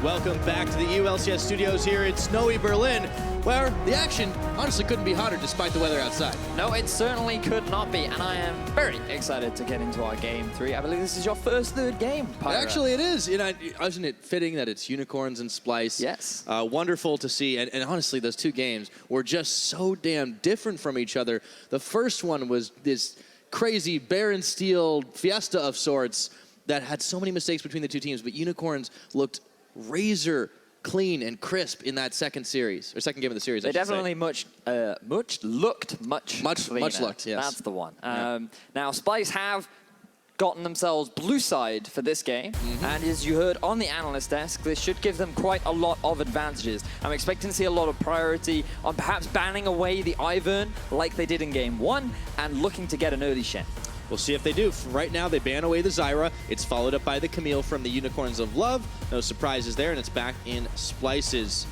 Welcome back to the ULCS studios here in snowy Berlin, where the action honestly couldn't be hotter despite the weather outside. No, it certainly could not be, and I am very excited to get into our Game 3. I believe this is your third game, Pyra. Actually, it is. You know, isn't it fitting that it's Unicorns and Splyce? Yes. Wonderful to see, and honestly, those two games were just so damn different from each other. The first one was this crazy Baron Steel fiesta of sorts that had so many mistakes between the two teams, but Unicorns looked razor clean and crisp in that second game of the series. They definitely looked much cleaner. Much looked, yes. That's the one. Yeah. Now, Splyce have gotten themselves blue side for this game, and as you heard on the analyst desk, this should give them quite a lot of advantages. I'm expecting to see a lot of priority on perhaps banning away the Ivern like they did in Game 1 and looking to get an early Shen. We'll see if they do. Right now, they ban away the Zyra. It's followed up by the Camille from the Unicorns of Love. No surprises there, and it's back in Splyce's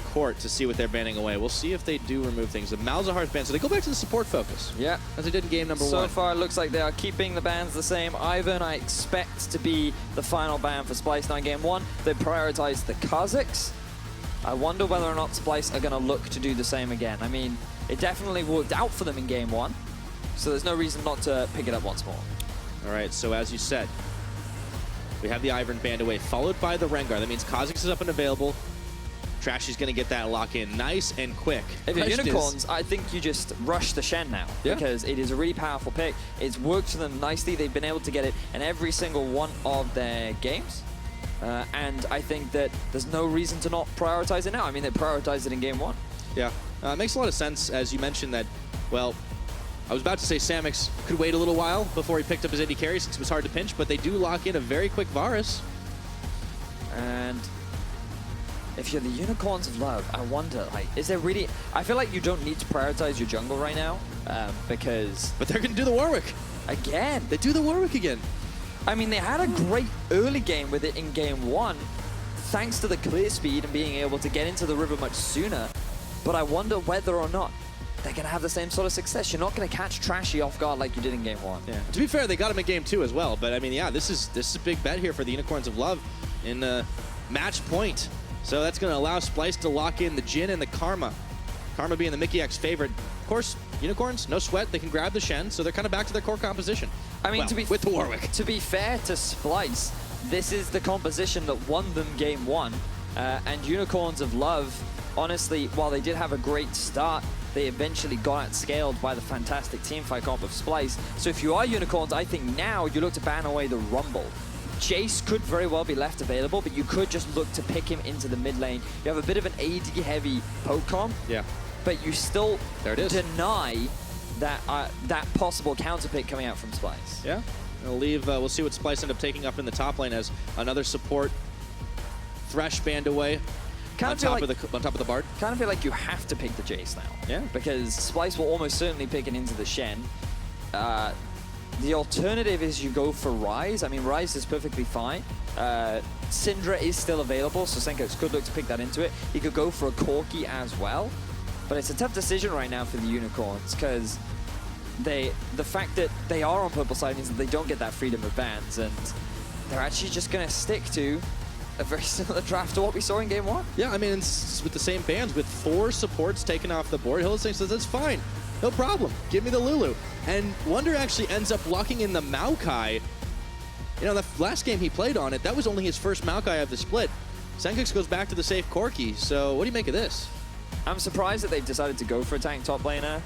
court to see what they're banning away. We'll see if they do remove things. The Malzahar's banned, so they go back to the support focus. Yeah. As they did in game number 1. So far, it looks like they are keeping the bans the same. Ivern, I expect to be the final ban for Splyce now in Game 1. They prioritized the Kazakhs. I wonder whether or not Splyce are going to look to do the same again. I mean, it definitely worked out for them in Game 1. So there's no reason not to pick it up once more. All right, so as you said, we have the Ivern banned away, followed by the Rengar. That means Kazakhs is up and available. Trashy's going to get that lock in nice and quick. If you're Unicorns, I think you just rush the Shen now, because it is a really powerful pick. It's worked for them nicely. They've been able to get it in every single one of their games. And I think that there's no reason to not prioritize it now. I mean, they prioritized it in Game 1. Yeah, it makes a lot of sense, as you mentioned that, well, I was about to say Samix could wait a little while before he picked up his AD carry since it was hard to pinch, but they do lock in a very quick Varus. And if you're the Unicorns of Love, I wonder, like, is there really... I feel like you don't need to prioritize your jungle right now, because... But they're going to do the Warwick. Again. They do the Warwick again. I mean, they had a great early game with it in Game 1, thanks to the clear speed and being able to get into the river much sooner. But I wonder whether or not they're going to have the same sort of success. You're not going to catch Trashy off guard like you did in Game 1. Yeah. To be fair, they got him in Game 2 as well. But, I mean, yeah, this is a big bet here for the Unicorns of Love in match point. So that's going to allow Splyce to lock in the Jhin and the Karma. Karma being the Mickey X favorite. Of course, Unicorns, no sweat. They can grab the Shen, so they're kind of back to their core composition. I mean, well, with the Warwick. To be fair to Splyce, this is the composition that won them Game 1. And Unicorns of Love, honestly, while they did have a great start, they eventually got outscaled by the fantastic teamfight comp of Splyce. So if you are Unicorns, I think now you look to ban away the Rumble. Jace could very well be left available, but you could just look to pick him into the mid lane. You have a bit of an AD-heavy poke comp, but you still deny that possible counter pick coming out from Splyce. Yeah, we'll see what Splyce end up taking up in the top lane as another support. Thresh banned away. On top of the Bard. Kind of feel like you have to pick the Jace now. Yeah. Because Splyce will almost certainly pick it into the Shen. The alternative is you go for Ryze. I mean, Ryze is perfectly fine. Syndra is still available, so Senkox could look to pick that into it. He could go for a Corki as well. But it's a tough decision right now for the Unicorns, because the fact that they are on purple side means that they don't get that freedom of bans, and they're actually just going to stick to a very similar draft to what we saw in Game 1. Yeah, I mean, it's with the same bans, with 4 supports taken off the board. Hillsing says, that's fine. No problem. Give me the Lulu. And Wonder actually ends up locking in the Maokai. You know, the last game he played on it, that was only his first Maokai of the split. Senkox goes back to the safe Corki. So what do you make of this? I'm surprised that they've decided to go for a tank top laner.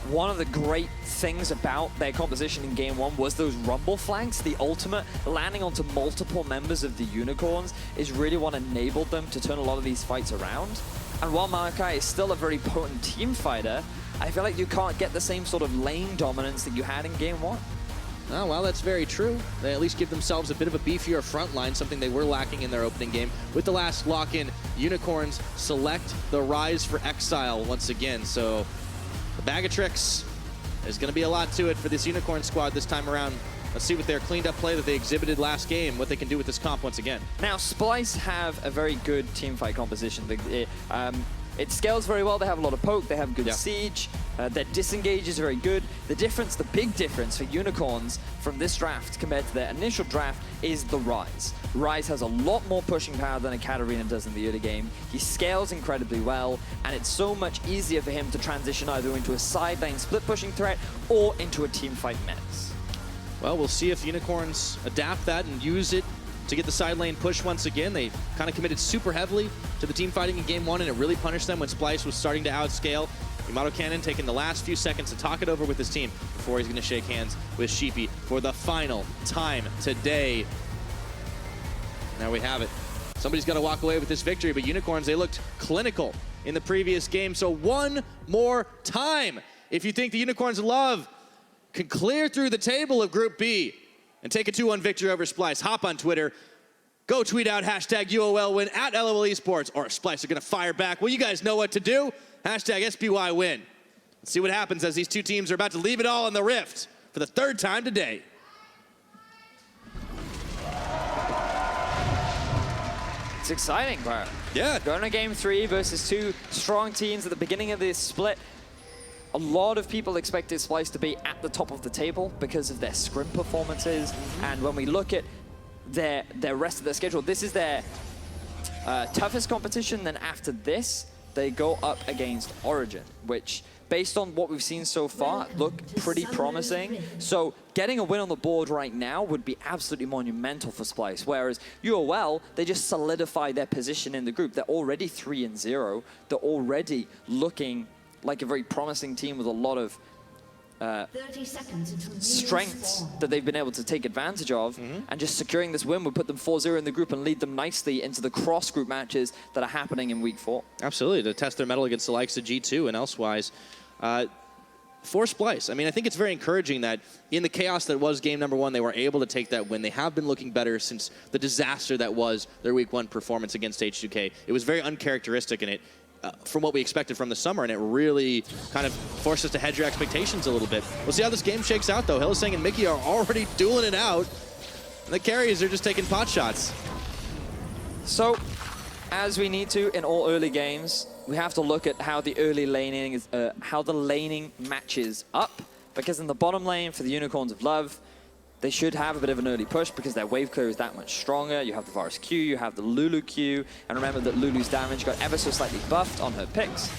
One of the great things about their composition in Game 1 was those rumble flanks. The ultimate landing onto multiple members of the Unicorns is really what enabled them to turn a lot of these fights around. And while Maokai is still a very potent team fighter, I feel like you can't get the same sort of lane dominance that you had in Game 1. Oh, well, that's very true. They at least give themselves a bit of a beefier front line, something they were lacking in their opening game. With the last lock-in, Unicorns select the Ryze for Exile once again. So the bag of tricks, there's going to be a lot to it for this Unicorn squad this time around. Let's see what their cleaned-up play that they exhibited last game, what they can do with this comp once again. Now, Splyce have a very good teamfight composition. it scales very well. They have a lot of poke, they have good siege, their disengage is very good. The big difference for Unicorns from this draft compared to their initial draft is the Rise. Rise has a lot more pushing power than a Katarina does in the early game. He scales incredibly well, and it's so much easier for him to transition either into a side lane split pushing threat or into a team fight menace. Well, we'll see if Unicorns adapt that and use it to get the side lane push once again. They kind of committed super heavily to the team fighting in game one, and it really punished them when Splyce was starting to outscale. Yamato Cannon taking the last few seconds to talk it over with his team before he's going to shake hands with Sheepy for the final time today. There we have it. Somebody's got to walk away with this victory, but Unicorns, they looked clinical in the previous game. So one more time, if you think the Unicorns Love can clear through the table of Group B and take a 2-1 victory over Splyce, hop on Twitter, go tweet out hashtag UOL win at LOL Esports, or Splyce are going to fire back. Well, you guys know what to do. Hashtag SPY win. Let's see what happens as these two teams are about to leave it all in the Rift for the third time today. It's exciting, bro. Yeah. Going to game 3 versus 2 strong teams at the beginning of this split. A lot of people expected Splyce to be at the top of the table because of their scrim performances. And when we look at their rest of their schedule, this is their toughest competition. Then after this, they go up against Origin, which, based on what we've seen so far, look pretty promising. So getting a win on the board right now would be absolutely monumental for Splyce, whereas UOL, they just solidify their position in the group. They're already 3-0. They're already looking like a very promising team with a lot of 30 seconds until strengths that they've been able to take advantage of, and just securing this win would put them 4-0 in the group and lead them nicely into the cross-group matches that are happening in Week 4. Absolutely, to test their mettle against the likes of G2 and elsewise. For Splyce, I mean, I think it's very encouraging that in the chaos that was game number 1, they were able to take that win. They have been looking better since the disaster that was their Week 1 performance against H2K. It was very uncharacteristic, and it from what we expected from the summer, and it really kind of forced us to hedge your expectations a little bit. We'll see how this game shakes out, though. Hylissang and Mickey are already dueling it out. And the carries are just taking pot shots. So, as we need to in all early games, we have to look at how the early laning is, how the laning matches up. Because in the bottom lane for the Unicorns of Love, they should have a bit of an early push because their wave clear is that much stronger. You have the Varus Q, you have the Lulu Q, and remember that Lulu's damage got ever so slightly buffed on her picks.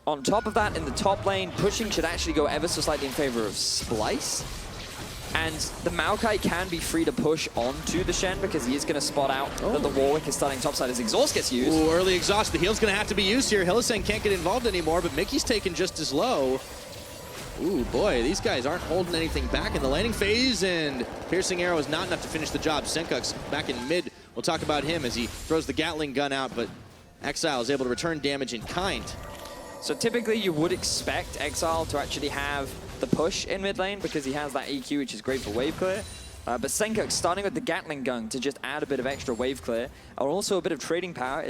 On top of that, in the top lane, pushing should actually go ever so slightly in favor of Splyce. And the Maokai can be free to push onto the Shen because he is going to spot out that the Warwick is starting topside as exhaust gets used. Ooh, early exhaust. The heal's going to have to be used here. Hylissang can't get involved anymore, but Mickey's taken just as low. Ooh, boy, these guys aren't holding anything back in the laning phase, and Piercing Arrow is not enough to finish the job. Senkuk's back in mid. We'll talk about him as he throws the Gatling gun out, but Exile is able to return damage in kind. So typically you would expect Exile to actually have the push in mid lane because he has that EQ, which is great for wave clear. But Senkuk starting with the Gatling gun to just add a bit of extra wave clear, and also a bit of trading power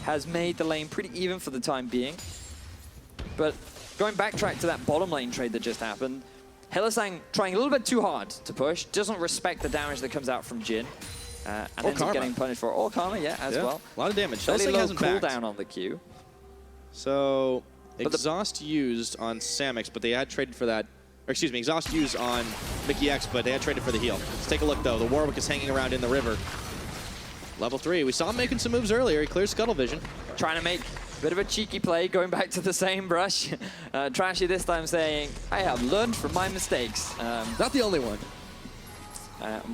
has made the lane pretty even for the time being. But going backtrack to that bottom lane trade that just happened, Hylissang trying a little bit too hard to push, doesn't respect the damage that comes out from Jhin, and ends up getting punished for it. Or Karma, as well. A lot of damage. Fairly Hylissang low hasn't backed. cooldown on the Q. So, exhaust used on Samix, but they had traded for that. Or excuse me, exhaust used on Mickey X, but they had traded for the heal. Let's take a look, though. The Warwick is hanging around in the river. Level 3. We saw him making some moves earlier. He clears Scuttle Vision. Trying to make a bit of a cheeky play, going back to the same brush. Trashy this time saying, I have learned from my mistakes. Not the only one.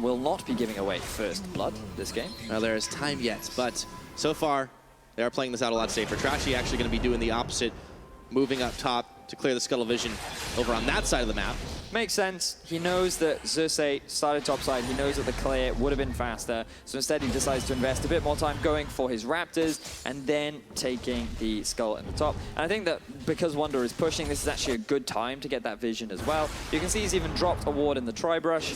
Will not be giving away first blood this game. Now, there is time yet, but so far, they are playing this out a lot safer. Trashy actually going to be doing the opposite, moving up top to clear the Scuttle Vision over on that side of the map. Makes sense. He knows that Xerxes started topside. He knows that the clear would have been faster. So instead, he decides to invest a bit more time going for his Raptors and then taking the skull in the top. And I think that because Wonder is pushing, this is actually a good time to get that vision as well. You can see he's even dropped a ward in the Tri-Brush.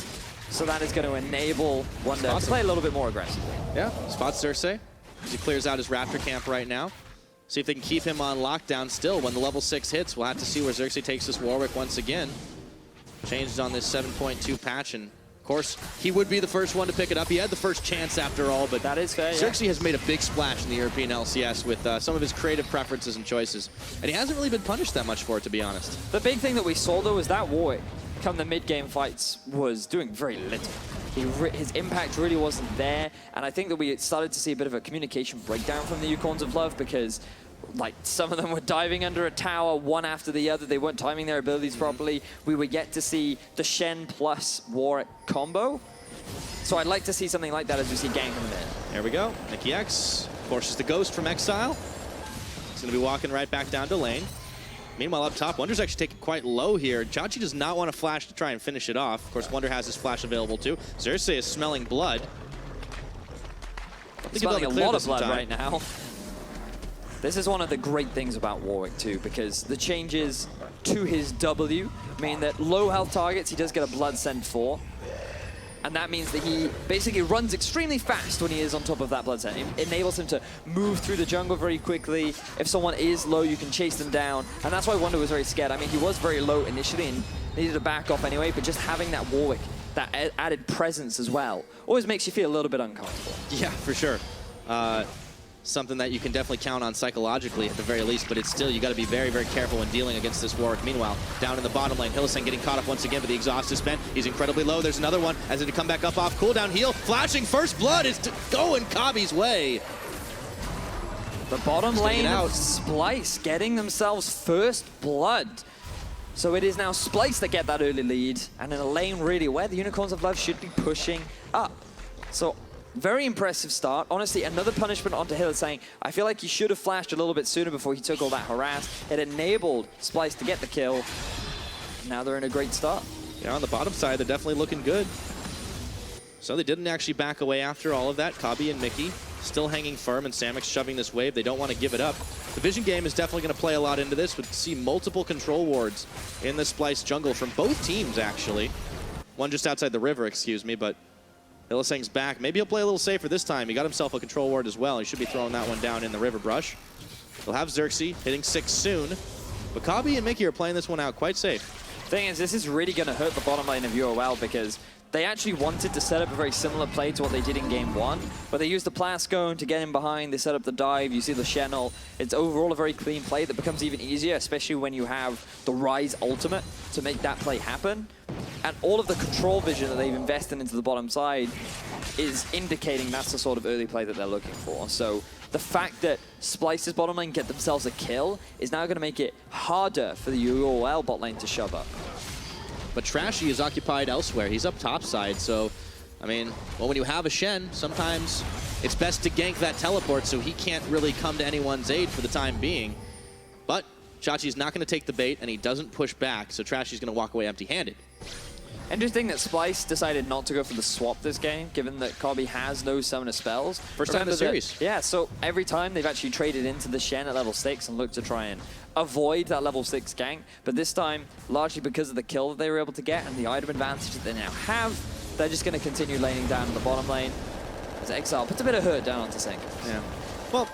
So that is going to enable Wonder to play a little bit more aggressively. Yeah, spots Xerxes as he clears out his Raptor camp right now. See if they can keep him on lockdown still. When the level 6 hits, we'll have to see where Xerxes takes this Warwick once again. Changed on this 7.2 patch, and Of course, he would be the first one to pick it up. He had the first chance after all, but That is fair, yeah. Xerxes has made a big splash in the European LCS with some of his creative preferences and choices, and he hasn't really been punished that much for it, to be honest. The big thing that we saw, though, was that Warwick, come the mid-game fights, was doing very little. His impact really wasn't there, and I think that we started to see a bit of a communication breakdown from the Unicorns of Love, because like some of them were diving under a tower one after the other. They weren't timing their abilities properly. We were yet to see the Shen plus Warwick combo. So I'd like to see something like that as we see Gang coming in. There we go. Mickey X forces the Ghost from Exile. He's going to be walking right back down to lane. Meanwhile, up top, Wonder's actually taken quite low here. Chachi does not want to flash to try and finish it off. Of course, Wonder has his flash available too. Xerxes is smelling blood. Smelling a lot of blood right now. This is one of the great things about Warwick too, because the changes to his W mean that low health targets, he does get a blood send for. And that means that he basically runs extremely fast when he is on top of that blood send. It enables him to move through the jungle very quickly. If someone is low, you can chase them down. And that's why Wonder was very scared. I mean, he was very low initially and needed to back off anyway, but just having that Warwick, that added presence as well, always makes you feel a little bit uncomfortable. Yeah, for sure. Something that you can definitely count on psychologically at the very least, but it's still, you got to be very, very careful when dealing against this Warwick. Meanwhile, down in the bottom lane, Hylissang getting caught up once again, but the exhaust is spent. He's incredibly low. There's another one as it to come back up off cooldown. Heal, flashing first blood is going Kabi's way. The bottom lane of Splyce getting themselves first blood. So it is now Splyce that get that early lead, and in a lane really where the Unicorns of Love should be pushing up. So very impressive start. Honestly, another punishment onto Hylissang. I feel like he should have flashed a little bit sooner before he took all that harass. It enabled Splyce to get the kill. Now they're in a great start. Yeah, on the bottom side, they're definitely looking good. So they didn't actually back away after all of that. Kabi and Mickey still hanging firm, and Samix shoving this wave. They don't want to give it up. The vision game is definitely going to play a lot into this. We'll see multiple control wards in the Splyce jungle from both teams, actually. One just outside the river, excuse me, but Hylissang's back. Maybe he'll play a little safer this time. He got himself a control ward as well. He should be throwing that one down in the river brush. He'll have Xerxes hitting 6 soon. But Kabi and Mickey are playing this one out quite safe. Thing is, this is really going to hurt the bottom lane of UOL because they actually wanted to set up a very similar play to what they did in game 1, but they used the Plascone to get in behind. They set up the dive. You see the Channel. It's overall a very clean play that becomes even easier, especially when you have the Rise ultimate to make that play happen. And all of the control vision that they've invested into the bottom side is indicating that's the sort of early play that they're looking for. So the fact that Splyce's bottom lane get themselves a kill is now going to make it harder for the UOL bot lane to shove up. But Trashy is occupied elsewhere. He's up top side, so, I mean, well, when you have a Shen, sometimes it's best to gank that teleport so he can't really come to anyone's aid for the time being. But Chachi's not going to take the bait, and he doesn't push back, so Trashy's going to walk away empty-handed. Interesting that Splyce decided not to go for the swap this game, given that Kabi has no summoner spells. First time in the series. Yeah, so every time they've actually traded into the Shen at level 6 and looked to try and avoid that level 6 gank. But this time, largely because of the kill that they were able to get and the item advantage that they now have, they're just going to continue laning down in the bottom lane. As Exile puts a bit of hurt down onto Sync. Yeah. Well,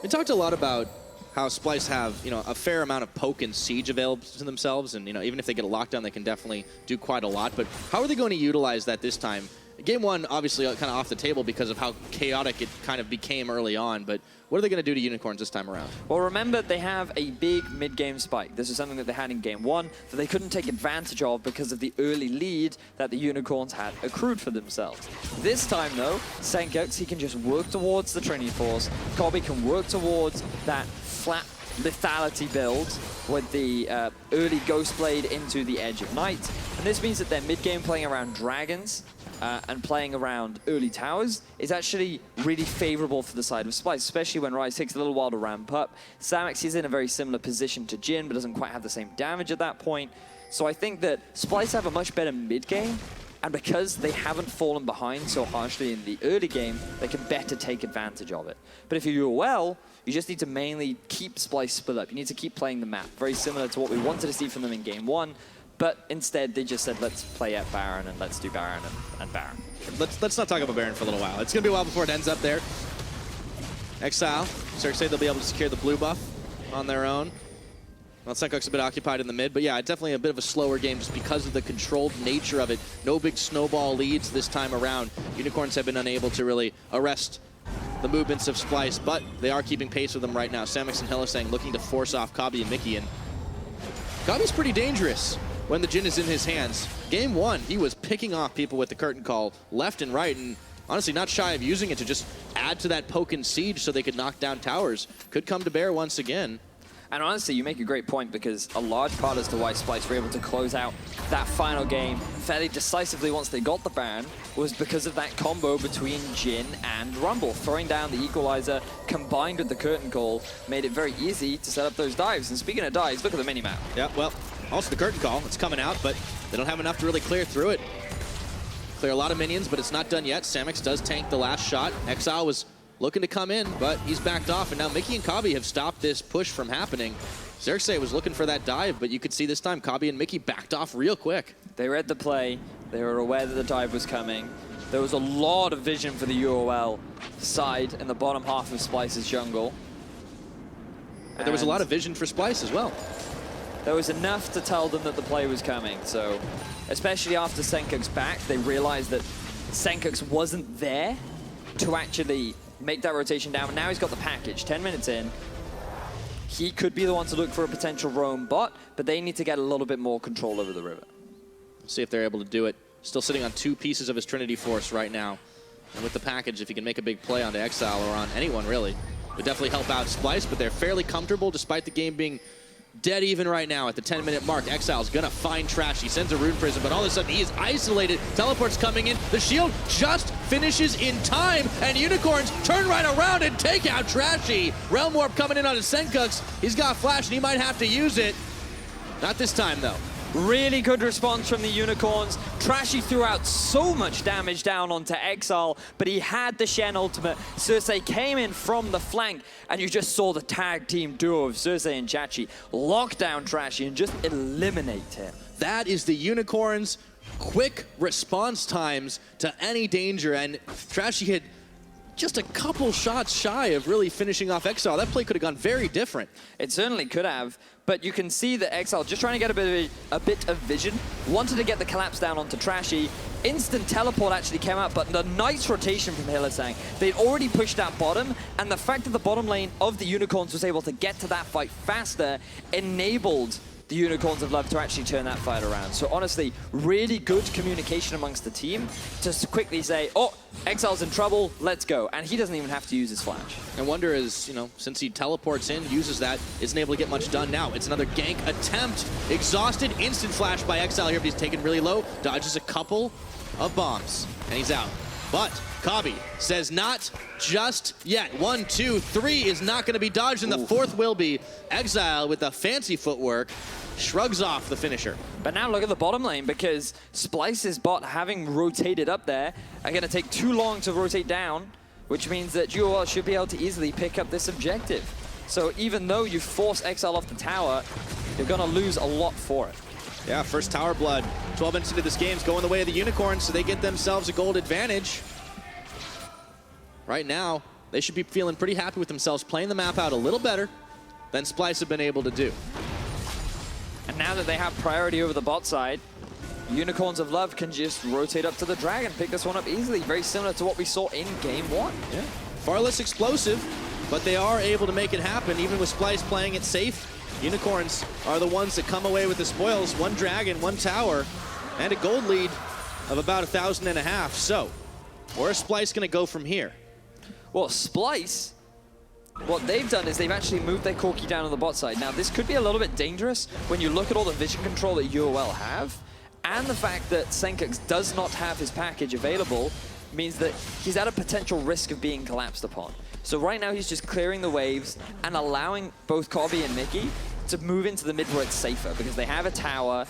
we talked a lot about how Splyce have, a fair amount of poke and siege available to themselves, and, even if they get a lockdown, they can definitely do quite a lot. But how are they going to utilize that this time? Game 1, obviously, kind of off the table because of how chaotic it kind of became early on, but what are they going to do to Unicorns this time around? Well, remember, they have a big mid-game spike. This is something that they had in Game 1 that they couldn't take advantage of because of the early lead that the Unicorns had accrued for themselves. This time, though, Senkux, he can just work towards the Trinity Force. Kabi can work towards that flat lethality build with the early Ghost Blade into the Edge of Night. And this means that their mid-game playing around dragons and playing around early towers is actually really favorable for the side of Splyce, especially when Rise takes a little while to ramp up. Samix is in a very similar position to Jhin, but doesn't quite have the same damage at that point. So I think that Splyce have a much better mid-game, and because they haven't fallen behind so harshly in the early game, they can better take advantage of it. But if you do well, you just need to mainly keep Splyce split up. You need to keep playing the map, very similar to what we wanted to see from them in Game 1. But instead, they just said, let's play at Baron, and let's do Baron and Baron. Let's not talk about Baron for a little while. It's going to be a while before it ends up there. Exile. Xerxes, they'll be able to secure the blue buff on their own. Well, Senkuk's a bit occupied in the mid, but yeah, definitely a bit of a slower game just because of the controlled nature of it. No big snowball leads this time around. Unicorns have been unable to really arrest the movements of Splyce, but they are keeping pace with them right now. Samix and Hylissang looking to force off Kabi and Mickey, and Kabi's pretty dangerous when the Jhin is in his hands. Game 1, he was picking off people with the curtain call left and right, and honestly not shy of using it to just add to that poke and siege so they could knock down towers. Could come to bear once again. And honestly, you make a great point, because a large part as to why Splyce were able to close out that final game fairly decisively once they got the ban was because of that combo between Jhin and Rumble. Throwing down the equalizer combined with the curtain call made it very easy to set up those dives. And speaking of dives, look at the minimap. Yeah, well, also the curtain call. It's coming out, but they don't have enough to really clear through it. Clear a lot of minions, but it's not done yet. Samix does tank the last shot. Exile was looking to come in, but he's backed off, and now Mickey and Kabi have stopped this push from happening. Xerxes was looking for that dive, but you could see this time Kabi and Mickey backed off real quick. They read the play. They were aware that the dive was coming. There was a lot of vision for the UOL side in the bottom half of Splyce's jungle. But there was a lot of vision for Splyce as well. There was enough to tell them that the play was coming, so especially after Senkuk's back, they realized that Senkuk's wasn't there to actually make that rotation down. Now he's got the package. 10 minutes in, he could be the one to look for a potential roam bot, but they need to get a little bit more control over the river. We'll see if they're able to do it. Still sitting on 2 pieces of his Trinity Force right now. And with the package, if he can make a big play onto Exile or on anyone really, would definitely help out Splyce, but they're fairly comfortable despite the game being dead even right now at the 10-minute mark. Exile's gonna find Trash. He sends a Rune Prism, but all of a sudden he is isolated. Teleport's coming in. The shield just finishes in time, and Unicorns turn right around and take out Trashy. Realm Warp coming in on his Senkuks. He's got Flash, and he might have to use it. Not this time, though. Really good response from the Unicorns. Trashy threw out so much damage down onto Exile, but he had the Shen ultimate. Xerxes came in from the flank, and you just saw the tag team duo of Xerxes and Chachi lock down Trashy and just eliminate him. That is the Unicorns' quick response times to any danger, and Trashy had just a couple shots shy of really finishing off Exile. That play could have gone very different. It certainly could have, but you can see that Exile just trying to get a bit of vision, wanted to get the collapse down onto Trashy. Instant teleport actually came out, but the nice rotation from Hylissang. They'd already pushed out bottom, and the fact that the bottom lane of the Unicorns was able to get to that fight faster enabled the Unicorns of Love to actually turn that fight around. So honestly, really good communication amongst the team to quickly say, oh, Exile's in trouble, let's go. And he doesn't even have to use his flash. I wonder is, you know, since he teleports in, uses that, isn't able to get much done now. It's another gank attempt. Exhausted, instant flash by Exile here, but he's taken really low. Dodges a couple of bombs, and he's out. But Kabi says not just yet. 1, 2, 3 is not going to be dodged, and the 4th will be. Exile with the fancy footwork shrugs off the finisher. But now look at the bottom lane, because Splyce's bot, having rotated up there, are going to take too long to rotate down, which means that UOL should be able to easily pick up this objective. So even though you force Exile off the tower, you're going to lose a lot for it. Yeah, first tower blood. 12 minutes into this game is going the way of the Unicorns, so they get themselves a gold advantage. Right now, they should be feeling pretty happy with themselves, playing the map out a little better than Splyce have been able to do. And now that they have priority over the bot side, Unicorns of Love can just rotate up to the Dragon, pick this one up easily, very similar to what we saw in Game 1. Yeah, far less explosive, but they are able to make it happen, even with Splyce playing it safe. Unicorns are the ones that come away with the spoils. 1 Dragon, 1 tower, and a gold lead of about 1,500. So, where's Splyce going to go from here? Well, Splyce, what they've done is they've actually moved their Corki down on the bot side. Now, this could be a little bit dangerous when you look at all the vision control that UOL have, and the fact that Senkux does not have his package available means that he's at a potential risk of being collapsed upon. So right now he's just clearing the waves and allowing both Kabi and Mickey to move into the mid where it's safer, because they have a tower.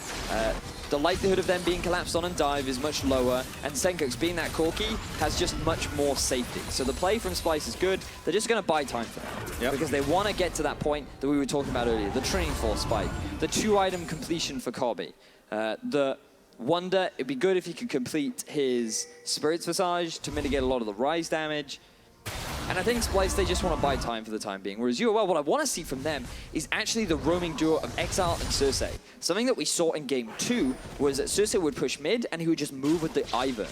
The likelihood of them being collapsed on and dive is much lower, and Senkux, being that Corki, has just much more safety. So the play from Splyce is good. They're just going to buy time for that, because they want to get to that point that we were talking about earlier, the Training Force spike, the 2-item completion for Kabi. The Wonder, it'd be good if he could complete his Spirit's Visage to mitigate a lot of the Rise damage. And I think Splyce, they just want to buy time for the time being. Whereas UOL, what I want to see from them is actually the roaming duo of Exile and Cersei. Something that we saw in Game 2 was that Cersei would push mid and he would just move with the Ivern.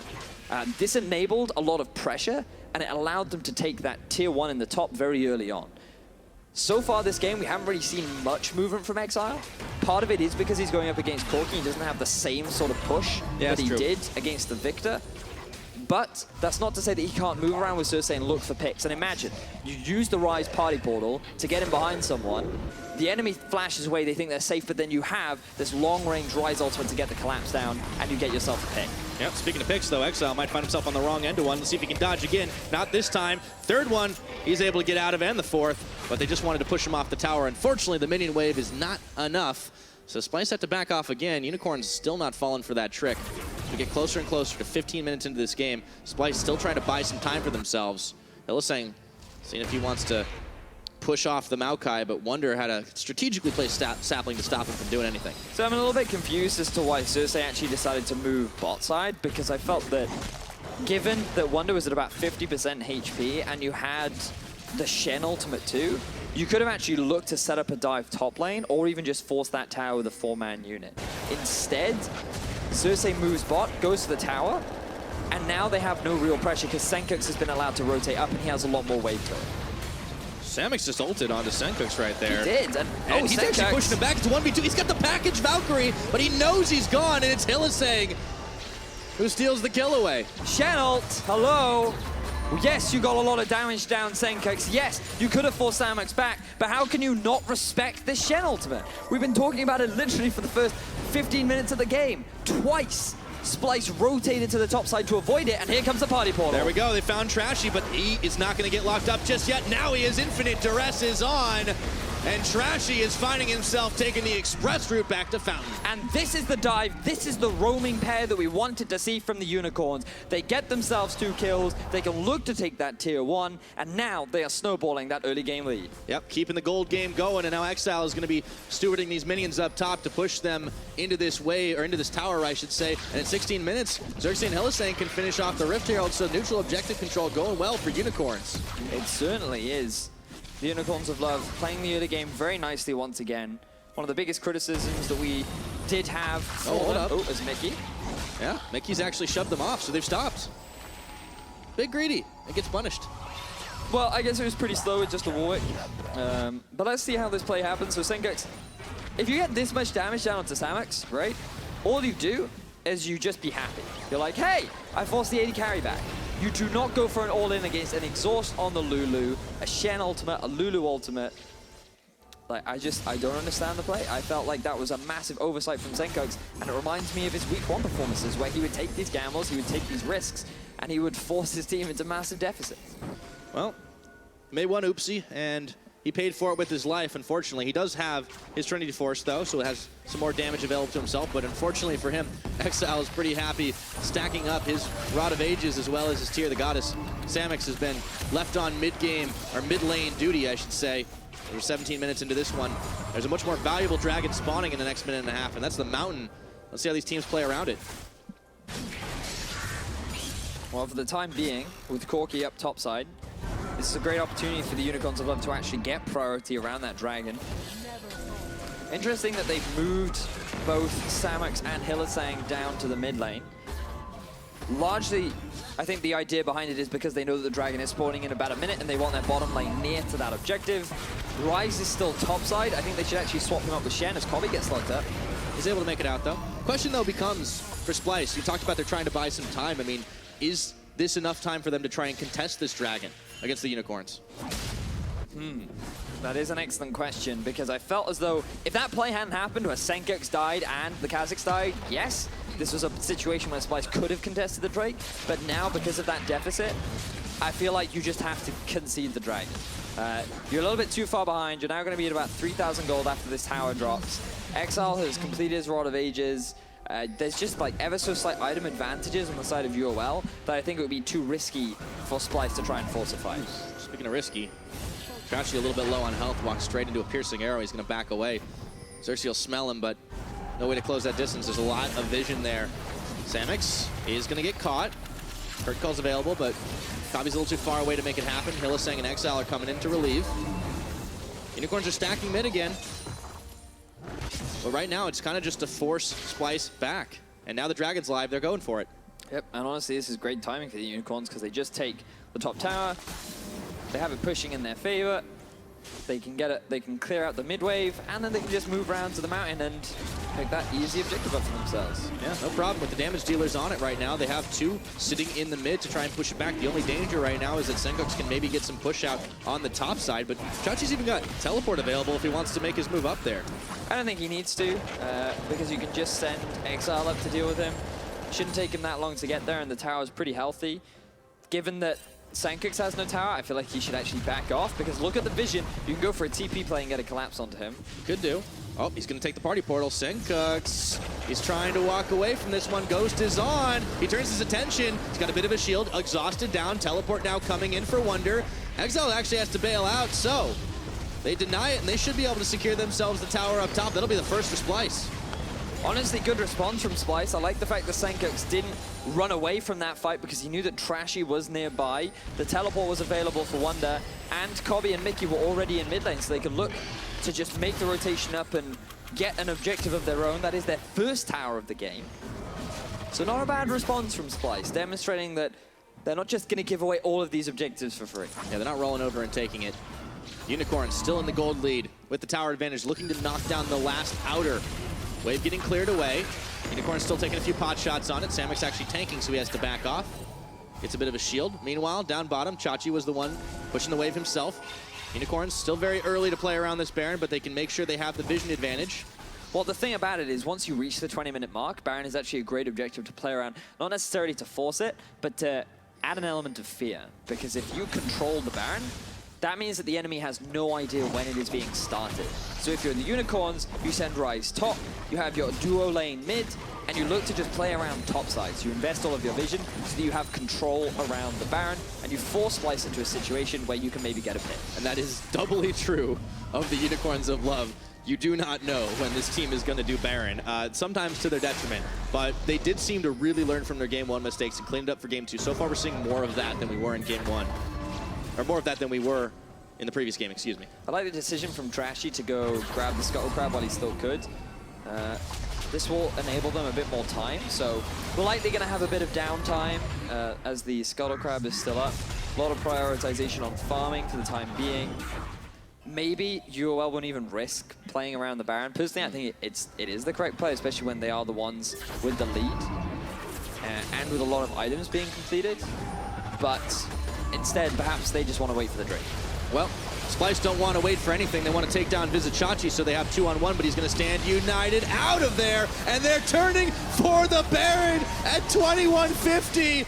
This enabled a lot of pressure, and it allowed them to take that tier 1 in the top very early on. So far this game, we haven't really seen much movement from Exile. Part of it is because he's going up against Corki. He doesn't have the same sort of push that he did against the Victor. But that's not to say that he can't move around with Cersei and look for picks. And imagine, you use the Rise party portal to get him behind someone. The enemy flashes away, they think they're safe, but then you have this long-range Rise ultimate to get the collapse down, and you get yourself a pick. Yep, speaking of picks, though, Exile might find himself on the wrong end of one. Let's see if he can dodge again. Not this time. Third one, he's able to get out of, and the fourth, but they just wanted to push him off the tower. Unfortunately, the minion wave is not enough, so Splyce had to back off again. Unicorn's still not falling for that trick. We get closer and closer to 15 minutes into this game. Splyce still trying to buy some time for themselves. Hylissang seeing if he wants to push off the Maokai, but wonder how to strategically play Sapling to stop him from doing anything. So I'm a little bit confused as to why Cersei actually decided to move bot side, because I felt that given that Wonder was at about 50% HP and you had the Shen ultimate too, you could have actually looked to set up a dive top lane or even just force that tower with a 4-man unit. Instead, Cersei moves bot, goes to the tower, and now they have no real pressure because Senkux has been allowed to rotate up and he has a lot more wave to it. Samix just ulted onto Senkux right there. He did. And he's actually pushing him back. It's 1v2. He's got the package Valkyrie, but he knows he's gone, and it's Hylissang who steals the kill away. Shen ult, hello. Yes, you got a lot of damage down Senkux. Yes, you could have forced Samux back, but how can you not respect this Shen ultimate? We've been talking about it literally for the first 15 minutes of the game. Twice, Splyce rotated to the top side to avoid it, and here comes the party portal. There we go. They found Trashy, but he is not going to get locked up just yet. Now he is infinite. Duress is on, and Trashy is finding himself taking the express route back to Fountain. And this is the dive. This is the roaming pair that we wanted to see from the Unicorns. They get themselves 2 kills. They can look to take that tier 1, and now they are snowballing that early game lead. Yep, keeping the gold game going, and now Exile is going to be stewarding these minions up top to push them into this way, or into this tower, I should say. And in 16 minutes, Xerxes and Hylissang can finish off the Rift Herald, so neutral objective control going well for Unicorns. It certainly is. The Unicorns of Love playing the early game very nicely once again. One of the biggest criticisms that we did have for them is Mickey. Yeah, Mickey's actually shoved them off, so they've stopped. Big greedy. It gets punished. Well, I guess it was pretty slow with just a Warwick. But let's see how this play happens. So Senkux, if you get this much damage down onto Samux, right, all you do is you just be happy. You're like, hey, I forced the 80 carry back. You do not go for an all-in against an exhaust on the Lulu, a Shen ultimate, a Lulu ultimate. Like, I don't understand the play. I felt like that was a massive oversight from Senkux, and it reminds me of his week 1 performances where he would take these gambles, he would take these risks, and he would force his team into massive deficits. Well, made one oopsie, and he paid for it with his life, unfortunately. He does have his Trinity Force, though, so it has some more damage available to himself, but unfortunately for him, Exile is pretty happy stacking up his Rod of Ages as well as his Tear of the Goddess. Samix has been left on mid-game, or mid-lane duty, I should say. We're 17 minutes into this one. There's a much more valuable dragon spawning in the next minute and a half, and that's the Mountain. Let's see how these teams play around it. Well, for the time being, with Corki up topside, this is a great opportunity for the Unicorns of Love to actually get priority around that dragon. Interesting that they've moved both Samux and Hylissang down to the mid lane. Largely, I think the idea behind it is because they know that the dragon is spawning in about a minute and they want their bottom lane near to that objective. Rise is still topside. I think they should actually swap him up with Shen as Kobe gets locked up. He's able to make it out, though. Question, though, becomes for Splyce. You talked about they're trying to buy some time. I mean, is this enough time for them to try and contest this dragon against the Unicorns? That is an excellent question, because I felt as though if that play hadn't happened where Senkux died and the Kazakhs died, yes, this was a situation where Splyce could have contested the Drake, but now because of that deficit, I feel like you just have to concede the dragon. You're a little bit too far behind. You're now going to be at about 3,000 gold after this tower drops. Exile has completed his Rod of Ages. There's just like ever so slight item advantages on the side of UOL that I think it would be too risky for Splyce to try and falsify. Speaking of risky, Trashy a little bit low on health, walks straight into a piercing arrow. He's going to back away. Xerxes will smell him, but no way to close that distance. There's a lot of vision there. Samix is going to get caught. Hurt call's available, but Kabi's a little too far away to make it happen. Hylissang and Exile are coming in to relieve. Unicorns are stacking mid again. But right now, it's kind of just to force Splyce back. And now the Dragon's live, they're going for it. Yep, and honestly, this is great timing for the Unicorns because they just take the top tower. They have it pushing in their favor. They can get it, they can clear out the mid wave, and then they can just move around to the mountain and pick that easy objective up for themselves. Yeah, no problem with the damage dealers on it right now. They have two sitting in the mid to try and push it back. The only danger right now is that Senkux can maybe get some push out on the top side, but Chachi's even got teleport available if he wants to make his move up there. I don't think he needs to, because you can just send Exile up to deal with him. Shouldn't take him that long to get there, and the tower is pretty healthy. Given that Senkux has no tower, I feel like he should actually back off, because look at the vision. You can go for a TP play and get a collapse onto him. Could do. Oh, he's going to take the party portal. Senkux, he's trying to walk away from this one. Ghost is on. He turns his attention. He's got a bit of a shield. Exhausted down. Teleport now coming in for Wonder. Exile actually has to bail out, so they deny it, and they should be able to secure themselves the tower up top. That'll be the first for Splyce. Honestly, good response from Splyce. I like the fact that Senkux didn't run away from that fight because he knew that Trashy was nearby. The teleport was available for Wonder, and Kobe and Mickey were already in mid lane, so they could look to just make the rotation up and get an objective of their own. That is their first tower of the game. So not a bad response from Splyce, demonstrating that they're not just going to give away all of these objectives for free. Yeah, they're not rolling over and taking it. Unicorn still in the gold lead with the tower advantage, looking to knock down the last outer. Wave getting cleared away. Unicorn's still taking a few pot shots on it. Samek's actually tanking, so he has to back off. Gets a bit of a shield. Meanwhile, down bottom, Chachi was the one pushing the wave himself. Unicorn's still very early to play around this Baron, but they can make sure they have the vision advantage. Well, the thing about it is once you reach the 20-minute mark, Baron is actually a great objective to play around. Not necessarily to force it, but to add an element of fear. Because if you control the Baron, that means that the enemy has no idea when it is being started. So if you're the Unicorns, you send Ryze top, you have your duo lane mid, and you look to just play around top sides. You invest all of your vision so that you have control around the Baron, and you force Splyce into a situation where you can maybe get a pick. And that is doubly true of the Unicorns of Love. You do not know when this team is going to do Baron, sometimes to their detriment. But they did seem to really learn from their Game 1 mistakes and cleaned up for Game 2. So far, we're seeing more of that than we were in Game 1. Or more of that than we were in the previous game, excuse me. I like the decision from Trashy to go grab the Scuttle Crab while he still could. This will enable them a bit more time, so we're likely going to have a bit of downtime as the Scuttle Crab is still up. A lot of prioritization on farming for the time being. Maybe UOL won't even risk playing around the Baron. Personally, I think it is the correct play, especially when they are the ones with the lead and with a lot of items being completed. But instead, perhaps they just want to wait for the Drake. Well, Splyce don't want to wait for anything. They want to take down Vizichachi, so they have 2-on-1, but he's going to stand united out of there, and they're turning for the Baron at 2150.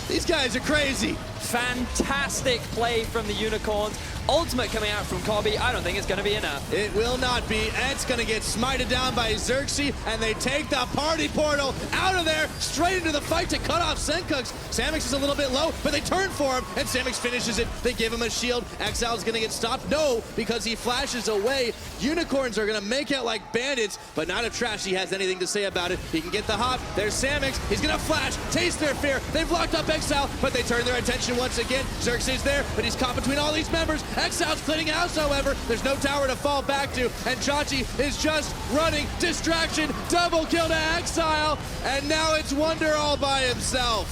These guys are crazy. Fantastic play from the Unicorns. Ultimate coming out from Kobe. I don't think it's going to be enough. It will not be. It's going to get smited down by Xerxes, and they take the party portal out of there, straight into the fight to cut off Senkux. Samix is a little bit low, but they turn for him, and Samix finishes it. They give him a shield. Exile's going to get stopped. No, because he flashes away. Unicorns are going to make out like bandits, but not if Trashy has anything to say about it. He can get the hop. There's Samix. He's going to flash, taste their fear. They've locked up Exile, but they turn their attention once again. Xerxes there, but he's caught between all these members. Exile's cleaning house, however. There's no tower to fall back to, and Chachi is just running. Distraction, double kill to Exile, and now it's Wonder all by himself.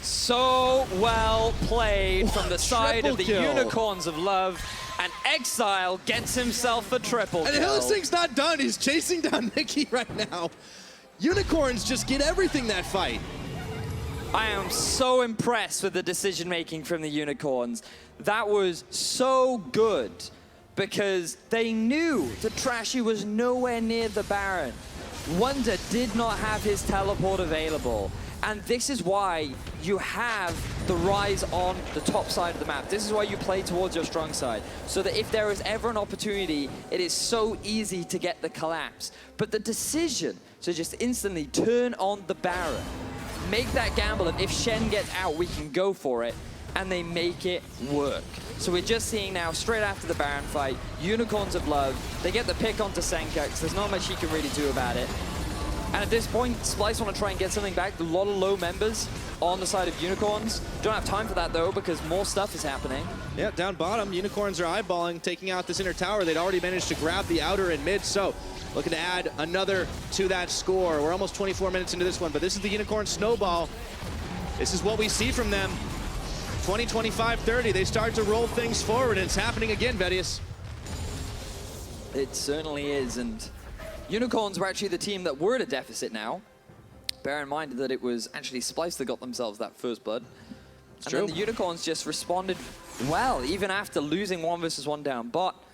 So well played from the side of the Triple kill. Unicorns of Love, and Exile gets himself a triple And kill. Hylissang's not done. He's chasing down Mickey right now. Unicorns just get everything that fight. I am so impressed with the decision-making from the Unicorns. That was so good because they knew that Trashy was nowhere near the Baron. Wonder did not have his teleport available. And this is why you have the Ryze on the top side of the map. This is why you play towards your strong side, so that if there is ever an opportunity, it is so easy to get the collapse. But the decision to just instantly turn on the Baron, make that gamble of if Shen gets out, we can go for it, and they make it work. So we're just seeing now, straight after the Baron fight, Unicorns of Love, they get the pick onto Senkux. There's not much he can really do about it. And at this point, Splyce want to try and get something back. A lot of low members on the side of Unicorns. Don't have time for that, though, because more stuff is happening. Yeah, down bottom, Unicorns are eyeballing, taking out this inner tower. They'd already managed to grab the outer and mid, so looking to add another to that score. We're almost 24 minutes into this one, but this is the Unicorn snowball. This is what we see from them. 20, 25, 30, they start to roll things forward, and it's happening again, Vedius. It certainly is, and Unicorns were actually the team that were at a deficit now. Bear in mind that it was actually Splyce that got themselves that first blood. And then the Unicorns just responded well, even after losing 1 versus 1 down bot.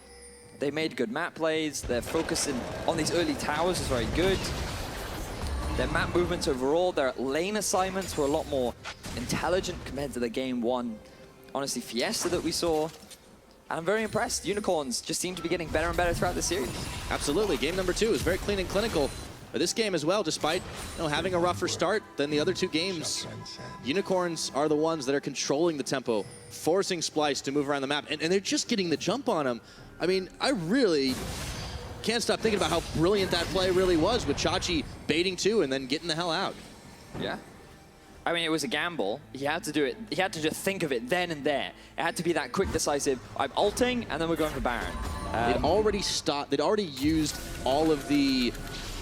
They made good map plays. Their focusing on these early towers was very good. Their map movements overall, their lane assignments were a lot more intelligent compared to the game 1, honestly, Fiesta that we saw. And I'm very impressed. Unicorns just seem to be getting better and better throughout the series. Absolutely. Game number 2 is very clean and clinical. But this game as well, despite having a rougher start than the other 2 games, Unicorns are the ones that are controlling the tempo, forcing Splyce to move around the map, and they're just getting the jump on them. I mean, I really can't stop thinking about how brilliant that play really was with Chachi baiting 2 and then getting the hell out. Yeah. I mean, it was a gamble. He had to do it. He had to just think of it then and there. It had to be that quick, decisive, I'm ulting, and then we're going for Baron. They'd already stopped. They'd already used all of the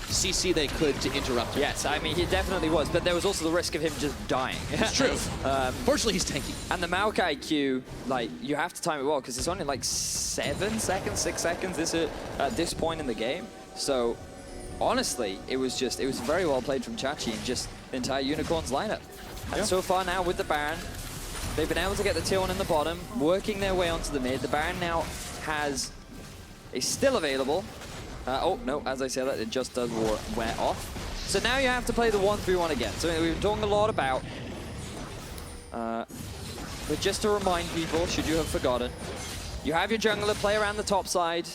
CC they could to interrupt him. Yes, I mean, he definitely was, but there was also the risk of him just dying. It's true. Fortunately, he's tanky. And the Maokai Q, like, you have to time it well, because it's only like 7 seconds, 6 seconds at this point in the game. So, honestly, it was very well played from Chachi and just the entire Unicorns lineup. And so far now with the Baron, they've been able to get the tier 1 in the bottom, working their way onto the mid. The Baron now is still available. Oh, no, as I say that, it just does wear off. So now you have to play the 1-3-1 again. So we've been talking a lot about, but just to remind people, should you have forgotten, you have your jungler play around the top side,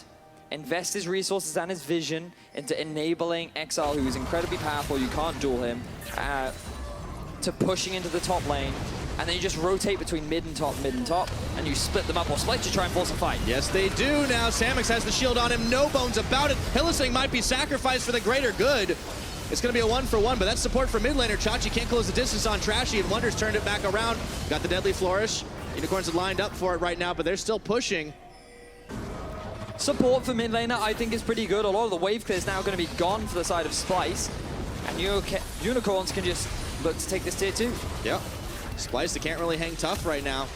invest his resources and his vision into enabling Exile, who is incredibly powerful, you can't duel him, to pushing into the top lane. And then you just rotate between mid and top, and you split them up or Splyce to try and force a fight. Yes, they do now. Samix has the shield on him, no bones about it. Hylissang might be sacrificed for the greater good. It's going to be a 1-for-1, but that's support for mid laner. Chachi can't close the distance on Trashy, and Wonders turned it back around. Got the Deadly Flourish. Unicorns are lined up for it right now, but they're still pushing. Support for mid laner, I think, is pretty good. A lot of the wave clear is now going to be gone for the side of Splyce, and Unicorns can just look to take this tier 2. Yeah. Splyce, they can't really hang tough right now.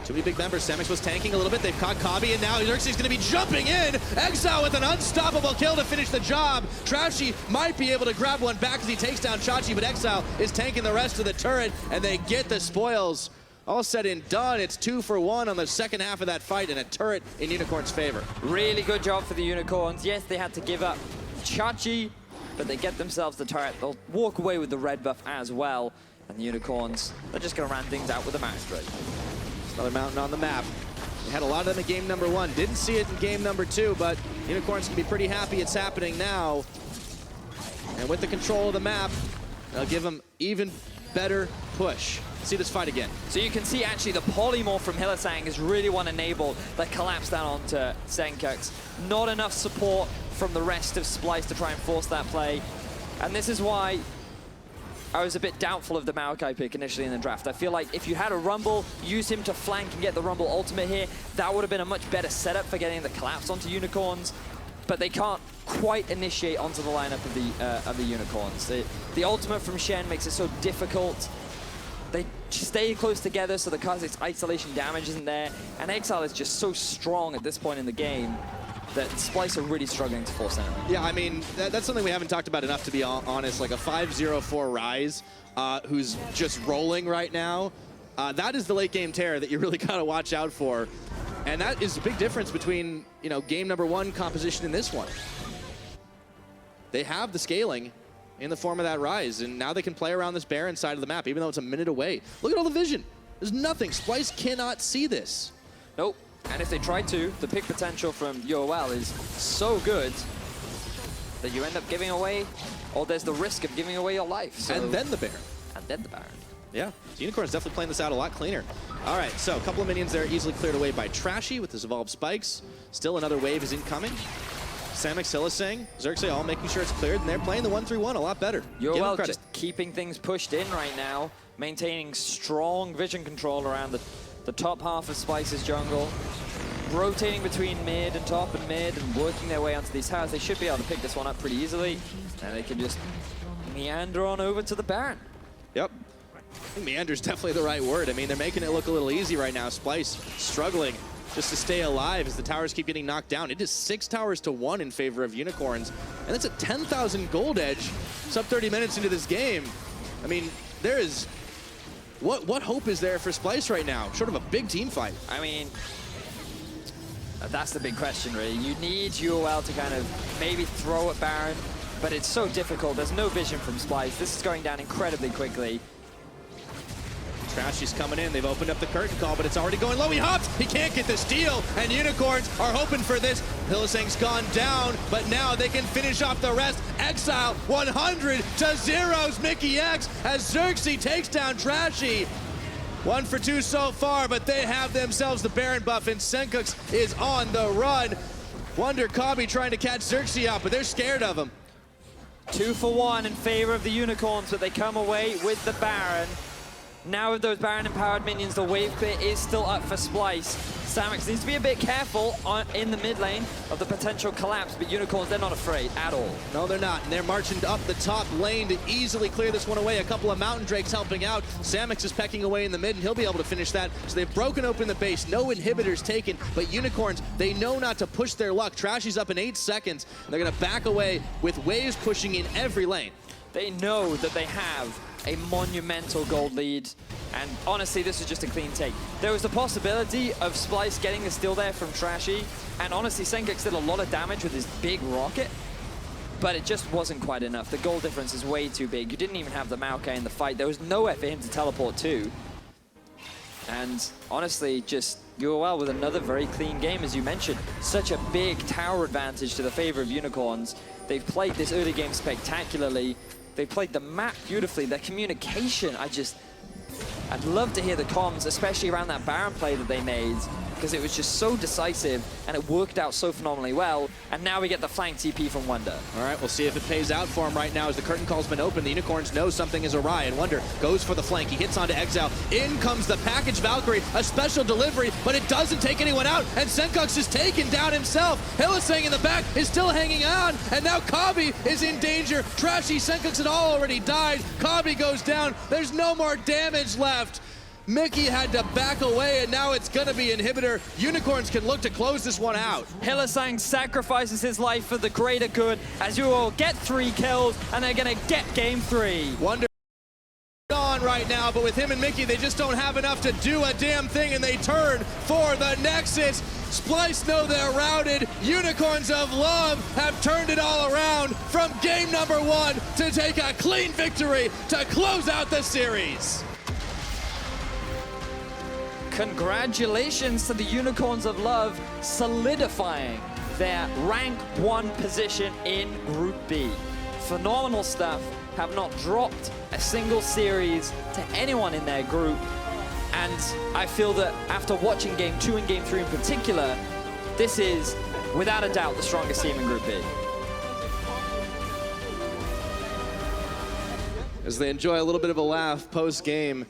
Too many big members. Samix was tanking a little bit. They've caught Kabi, and now Xerxes going to be jumping in. Exile with an unstoppable kill to finish the job. Trashy might be able to grab one back as he takes down Chachi, but Exile is tanking the rest of the turret, and they get the spoils. All said and done, it's 2-for-1 on the second half of that fight, and a turret in Unicorn's favor. Really good job for the Unicorns. Yes, they had to give up Chachi, but they get themselves the turret. They'll walk away with the red buff as well. And the Unicorns, they're just going to ran things out with the mountain strike. Another mountain on the map. We had a lot of them in game number 1. Didn't see it in game number 2, but Unicorns can be pretty happy it's happening now. And with the control of the map, they'll give them even better push. See this fight again. So you can see actually the polymorph from Hylissang is really what enabled the collapse down onto Senkux. Not enough support from the rest of Splyce to try and force that play. And this is why I was a bit doubtful of the Maokai pick initially in the draft. I feel like if you had a Rumble, use him to flank and get the Rumble ultimate here, that would have been a much better setup for getting the collapse onto Unicorns. But they can't quite initiate onto the lineup of the Unicorns. The ultimate from Shen makes it so difficult. They stay close together so the Kha'Zix's isolation damage isn't there. And Exile is just so strong at this point in the game that Splyce are really struggling to force enemy. Yeah, I mean, that's something we haven't talked about enough, to be honest. Like a 5-0-4 Rise, who's just rolling right now. That is the late game terror that you really gotta watch out for. And that is a big difference between, game number 1 composition and this one. They have the scaling in the form of that Rise, and now they can play around this Baron side of the map, even though it's a minute away. Look at all the vision. There's nothing. Splyce cannot see this. Nope. And if they try to, the pick potential from UOL is so good that you end up giving away, or there's the risk of giving away your life. So, and then the Baron. And then the Baron. Yeah, so Unicorn's definitely playing this out a lot cleaner. All right, so a couple of minions there easily cleared away by Trashy with his evolved spikes. Still another wave is incoming. Samix, Hylissang, Xerxes all making sure it's cleared, and they're playing the 1-3-1 a lot better. Give them UOL credit. just keeping things pushed in right now, maintaining strong vision control around the top half of Splyce's jungle, rotating between mid and top and mid and working their way onto these towers. They should be able to pick this one up pretty easily, and they can just meander on over to the Baron. Yep. I think meander's definitely the right word. I mean, they're making it look a little easy right now. Splyce struggling just to stay alive as the towers keep getting knocked down. It is 6 towers to 1 in favor of Unicorns, and it's a 10,000 gold edge sub 30 minutes into this game. I mean, there is... What hope is there for Splyce right now? Short of a big team fight. I mean, that's the big question, really. You need UOL to kind of maybe throw at Baron, but it's so difficult. There's no vision from Splyce. This is going down incredibly quickly. Trashy's coming in. They've opened up the curtain call, but it's already going low. He hops. He can't get the steal, and Unicorns are hoping for this. Hylissang's gone down, but now they can finish off the rest. Exile 100 to 0's Mickey X as Xerxes takes down Trashy. 1 for 2 so far, but they have themselves the Baron buff, and Senkux is on the run. Wonder Kabi trying to catch Xerxes out, but they're scared of him. 2 for 1 in favor of the Unicorns, but they come away with the Baron. Now with those Baron-empowered minions, the wave bit is still up for Splyce. Samix needs to be a bit careful in the mid lane of the potential collapse, but Unicorns, they're not afraid at all. No, they're not, and they're marching up the top lane to easily clear this one away. A couple of Mountain Drakes helping out. Samix is pecking away in the mid, and he'll be able to finish that. So they've broken open the base. No inhibitors taken, but Unicorns, they know not to push their luck. Trashy's up in 8 seconds. And they're going to back away with waves pushing in every lane. They know that they have a monumental gold lead, and honestly, this is just a clean take. There was the possibility of Splyce getting the steal there from Trashy, and honestly, Senkux did a lot of damage with his big rocket, but it just wasn't quite enough. The goal difference is way too big. You didn't even have the Maokai in the fight. There was nowhere for him to teleport to. And honestly, just UOL with another very clean game, as you mentioned. Such a big tower advantage to the favor of Unicorns. They've played this early game spectacularly. They played the map beautifully. Their communication, I'd love to hear the comms, especially around that Baron play that they made, because it was just so decisive and it worked out so phenomenally well. And now we get the flank TP from Wonder. All right, we'll see if it pays out for him right now as the curtain call's been opened. The Unicorns know something is awry, and Wonder goes for the flank. He hits onto Exile. In comes the package Valkyrie, a special delivery, but it doesn't take anyone out, and Senkux is taken down himself. Hylissang in the back is still hanging on, and now Kabi is in danger. Trashy, Senkux had all already died. Kabi goes down. There's no more damage left. Mickey had to back away, and now it's gonna be inhibitor. Unicorns can look to close this one out. Hylissang sacrifices his life for the greater good as you will get 3 kills, and they're gonna get game 3. Wonder on right now, but with him and Mickey, they just don't have enough to do a damn thing, and they turn for the Nexus. Splyce know they're routed. Unicorns of Love have turned it all around from game number 1 to take a clean victory to close out the series. Congratulations to the Unicorns of Love, solidifying their rank 1 position in Group B. Phenomenal stuff, have not dropped a single series to anyone in their group. And I feel that after watching Game 2 and Game 3 in particular, this is, without a doubt, the strongest team in Group B. As they enjoy a little bit of a laugh post-game,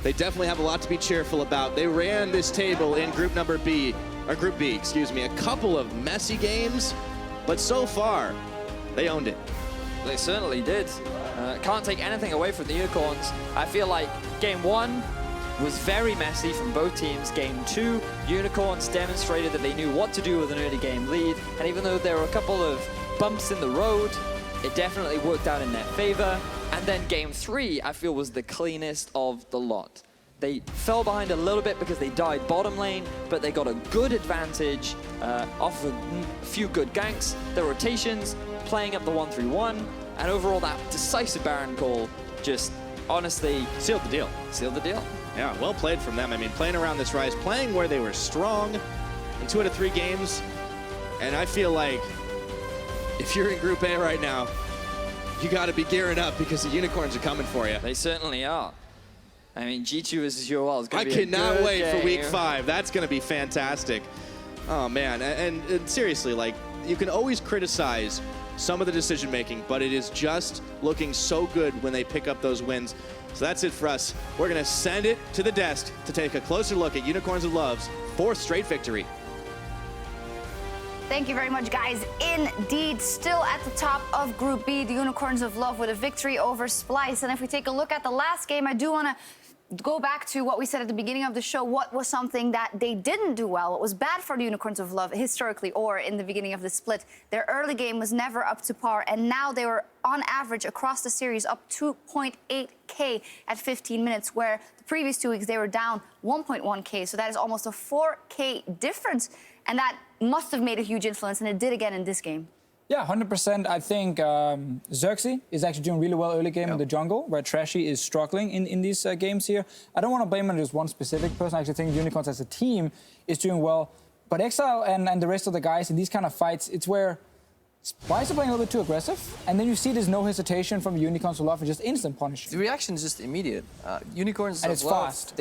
they definitely have a lot to be cheerful about. They ran this table in Group B, a couple of messy games, but so far, they owned it. They certainly did. Can't take anything away from the Unicorns. I feel like Game 1 was very messy from both teams. Game 2, Unicorns demonstrated that they knew what to do with an early game lead, and even though there were a couple of bumps in the road, it definitely worked out in their favor. And then Game 3, I feel, was the cleanest of the lot. They fell behind a little bit because they died bottom lane, but they got a good advantage off a few good ganks, their rotations, playing up the 1-3-1, and overall that decisive Baron call just honestly Sealed the deal. sealed the deal. Yeah, well played from them. I mean, playing around this Rise, playing where they were strong in 2 out of 3 games. And I feel like if you're in Group A right now, you got to be gearing up because the Unicorns are coming for you. They certainly are. I mean, G2 versus UOL is going to be I cannot wait for Week 5. That's going to be fantastic. Oh, man. And seriously, like, you can always criticize some of the decision making, but it is just looking so good when they pick up those wins. So that's it for us. We're going to send it to the desk to take a closer look at Unicorns of Love's 4th straight victory. Thank you very much, guys. Indeed, still at the top of Group B, the Unicorns of Love with a victory over Splyce. And if we take a look at the last game, I do want to go back to what we said at the beginning of the show. What was something that they didn't do well? What was bad for the Unicorns of Love historically or in the beginning of the split? Their early game was never up to par, and now they were on average across the series up 2.8K at 15 minutes, where the previous 2 weeks they were down 1.1K. So that is almost a 4K difference, and that must have made a huge influence, and it did again in this game. Yeah, 100%. I think Xerxes is actually doing really well early game in the jungle, where Trashy is struggling in these games here. I don't want to blame on just one specific person. I actually think Unicorns as a team is doing well. But Exile and the rest of the guys in these kind of fights, it's where Splyce are playing a little bit too aggressive, and then you see there's no hesitation from Unicorns of Love and just instant punishing. The reaction is just immediate. Unicorns and of it's Love, fast.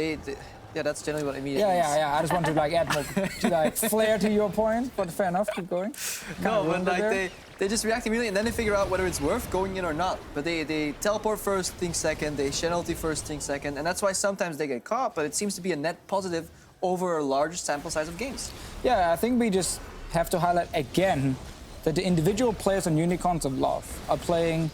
Yeah, that's generally what immediate means. Yeah. I just want to like add more to like flair to your point, but fair enough. Keep going. No, but like they just react immediately and then they figure out whether it's worth going in or not. But they teleport first, think second. They Shen ulti first, think second, and that's why sometimes they get caught. But it seems to be a net positive over a large sample size of games. Yeah, I think we just have to highlight again that the individual players on Unicorns of Love are playing